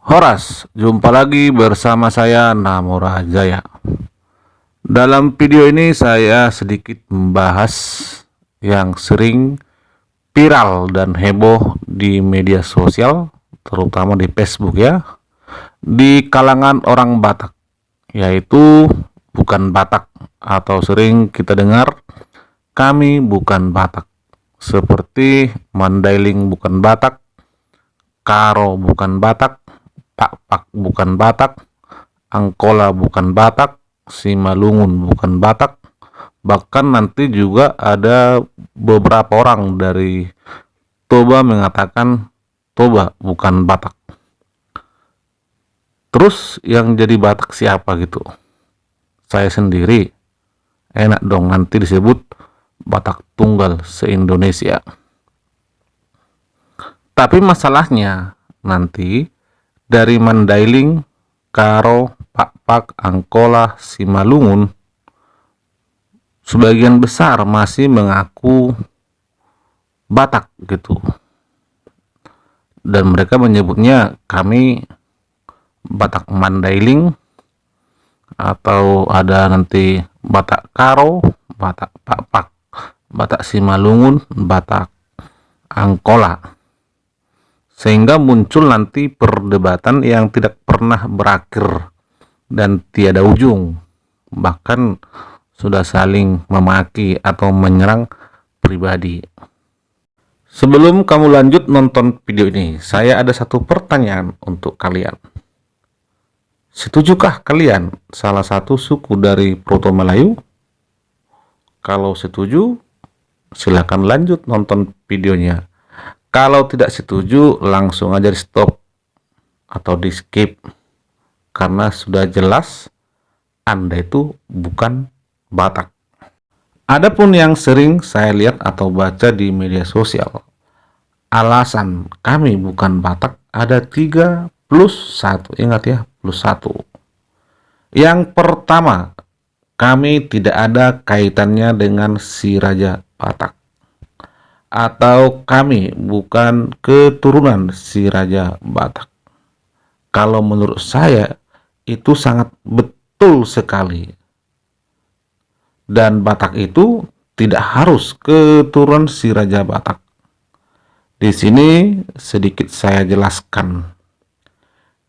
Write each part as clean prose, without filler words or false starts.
Horas, jumpa lagi bersama saya Namura Jaya. Dalam video ini saya sedikit membahas yang sering viral dan heboh di media sosial, terutama di Facebook ya, di kalangan orang Batak, yaitu bukan Batak atau sering kita dengar kami bukan Batak, seperti Mandailing bukan Batak, Karo bukan Batak, Pak bukan Batak, Angkola bukan Batak, Simalungun bukan Batak. Bahkan nanti juga ada beberapa orang dari Toba mengatakan Toba bukan Batak. Terus yang jadi Batak siapa gitu? Saya sendiri. Enak dong nanti disebut Batak Tunggal se-Indonesia. Tapi masalahnya nanti dari Mandailing, Karo, Pak, Angkola, Simalungun, sebagian besar masih mengaku Batak gitu. Dan mereka menyebutnya kami Batak Mandailing, atau ada nanti Batak Karo, Batak Pak, Batak Simalungun, Batak Angkola. Sehingga muncul nanti perdebatan yang tidak pernah berakhir dan tiada ujung. Bahkan sudah saling memaki atau menyerang pribadi. Sebelum kamu lanjut nonton video ini, saya ada satu pertanyaan untuk kalian. Setujukah kalian salah satu suku dari Proto Melayu? Kalau setuju, silakan lanjut nonton videonya. Kalau tidak setuju, langsung aja di stop atau di skip, karena sudah jelas Anda itu bukan Batak. Adapun yang sering saya lihat atau baca di media sosial, alasan kami bukan Batak ada 3 plus 1. Ingat ya, plus 1. Yang pertama, kami tidak ada kaitannya dengan si Raja Batak, atau kami bukan keturunan si Raja Batak. Kalau menurut saya itu sangat betul sekali. Dan Batak itu tidak harus keturunan si Raja Batak. Di sini sedikit saya jelaskan.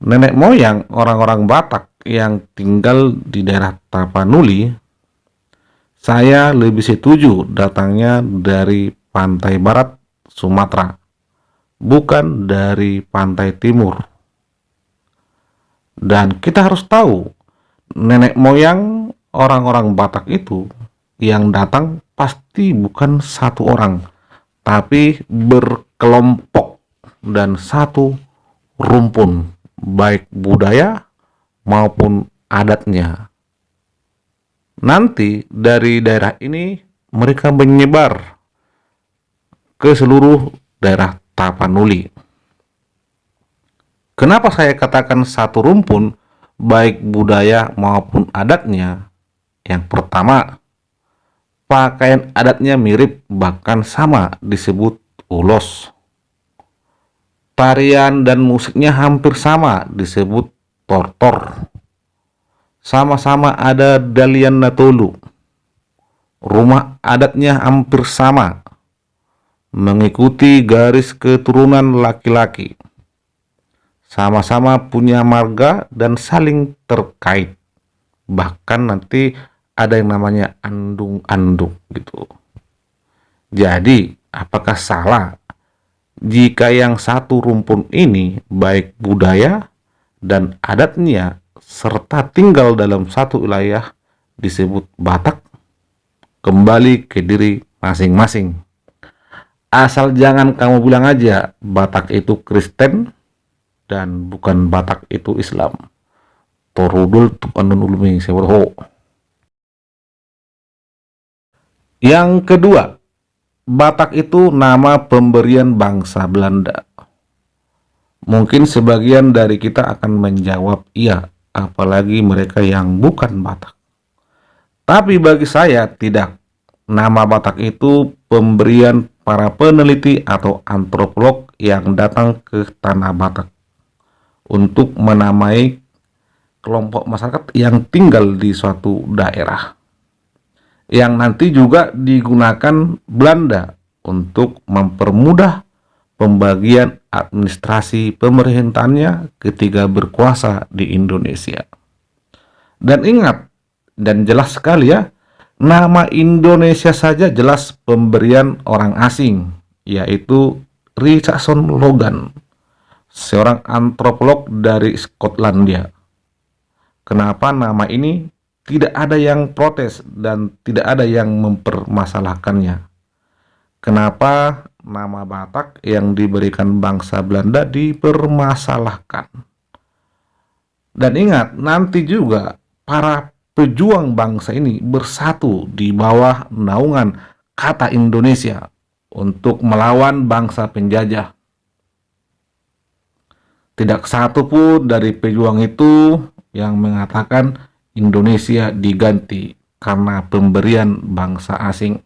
Nenek moyang orang-orang Batak yang tinggal di daerah Tapanuli, saya lebih setuju datangnya dari pantai barat Sumatera, bukan dari pantai timur. Dan kita harus tahu, nenek moyang orang-orang Batak itu yang datang pasti bukan satu orang, tapi berkelompok dan satu rumpun, baik budaya maupun adatnya. Nanti dari daerah ini mereka menyebar ke seluruh daerah Tapanuli. Kenapa saya katakan satu rumpun, baik budaya maupun adatnya? Yang pertama, pakaian adatnya mirip, bahkan sama, disebut ulos. Tarian dan musiknya hampir sama, disebut tortor. Sama-sama ada dalian natolu. Rumah adatnya hampir sama, mengikuti garis keturunan laki-laki. Sama-sama punya marga dan saling terkait. Bahkan nanti ada yang namanya andung-andung gitu. Jadi, apakah salah jika yang satu rumpun ini baik budaya dan adatnya serta tinggal dalam satu wilayah disebut Batak? Kembali ke diri masing-masing. Asal jangan kamu bilang aja Batak itu Kristen dan bukan Batak itu Islam. Torudul tukanun ulmi sewerho. Yang kedua, Batak itu nama pemberian bangsa Belanda. Mungkin sebagian dari kita akan menjawab iya, apalagi mereka yang bukan Batak. Tapi bagi saya tidak. Nama Batak itu pemberian para peneliti atau antropolog yang datang ke tanah Batak untuk menamai kelompok masyarakat yang tinggal di suatu daerah, yang nanti juga digunakan Belanda untuk mempermudah pembagian administrasi pemerintahannya ketika berkuasa di Indonesia. Dan ingat, dan jelas sekali ya, nama Indonesia saja jelas pemberian orang asing, yaitu Richardson Logan, seorang antropolog dari Skotlandia. Kenapa nama ini tidak ada yang protes dan tidak ada yang mempermasalahkannya? Kenapa nama Batak yang diberikan bangsa Belanda dipermasalahkan? Dan ingat, nanti juga para pejuang bangsa ini bersatu di bawah naungan kata Indonesia untuk melawan bangsa penjajah. Tidak satu pun dari pejuang itu yang mengatakan Indonesia diganti karena pemberian bangsa asing.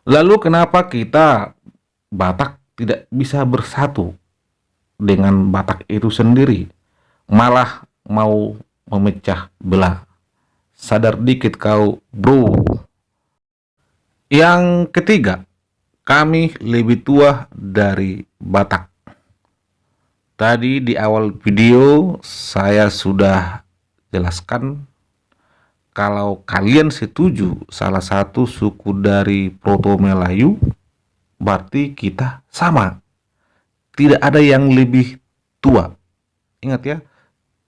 Lalu kenapa kita Batak tidak bisa bersatu dengan Batak itu sendiri, malah mau memecah belah? Sadar dikit kau, bro. Yang ketiga, kami lebih tua dari Batak. Tadi di awal video saya sudah jelaskan kalau kalian setuju salah satu suku dari Proto Melayu, berarti kita sama. Tidak ada yang lebih tua. Ingat ya,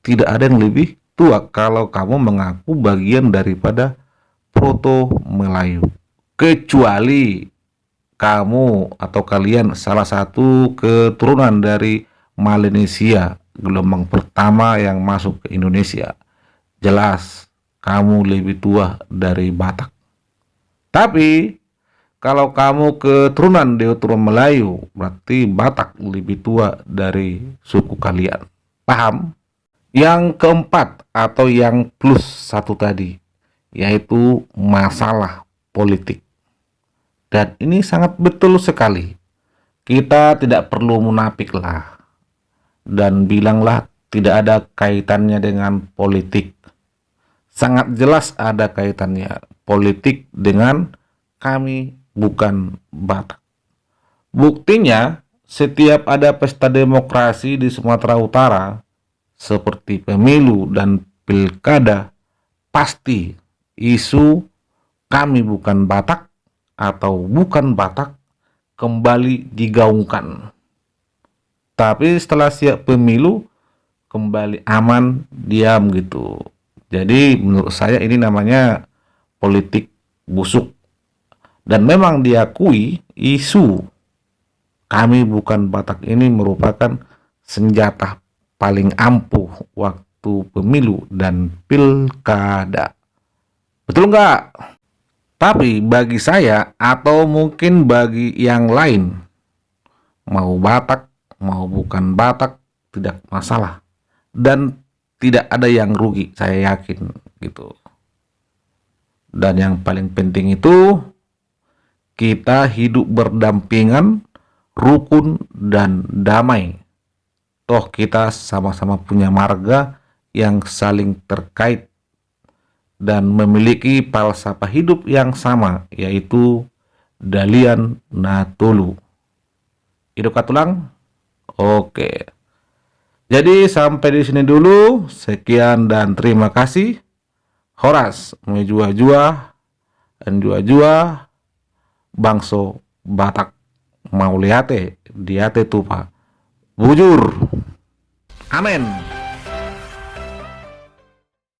tidak ada yang lebih tua kalau kamu mengaku bagian daripada Proto Melayu. Kecuali kamu atau kalian salah satu keturunan dari Melanesia, gelombang pertama yang masuk ke Indonesia. Jelas kamu lebih tua dari Batak. Tapi kalau kamu keturunan Deuteronomi Melayu, berarti Batak lebih tua dari suku kalian. Paham? Yang keempat atau yang plus satu tadi, yaitu masalah politik. Dan ini sangat betul sekali. Kita tidak perlu munafik lah dan bilanglah tidak ada kaitannya dengan politik. Sangat jelas ada kaitannya politik dengan kami bukan Batak. Buktinya, setiap ada pesta demokrasi di Sumatera Utara, seperti pemilu dan pilkada, pasti isu kami bukan Batak atau bukan Batak kembali digaungkan. Tapi setelah siap pemilu, kembali aman, diam gitu. Jadi menurut saya ini namanya politik busuk. Dan memang diakui isu kami bukan Batak ini merupakan senjata paling ampuh waktu pemilu dan pilkada. Betul nggak? Tapi bagi saya atau mungkin bagi yang lain, mau Batak, mau bukan Batak, tidak masalah. Dan tidak ada yang rugi, saya yakin gitu. Dan yang paling penting itu, kita hidup berdampingan, rukun, dan damai. Toh kita sama-sama punya marga yang saling terkait dan memiliki falsafah hidup yang sama, yaitu Dalian Natolu. Hidup katulang? Oke. Jadi sampai di sini dulu. Sekian dan terima kasih. Horas menjua-jua dan jua-jua bangso Batak mau lihat diate tupa. Bujur. Amin.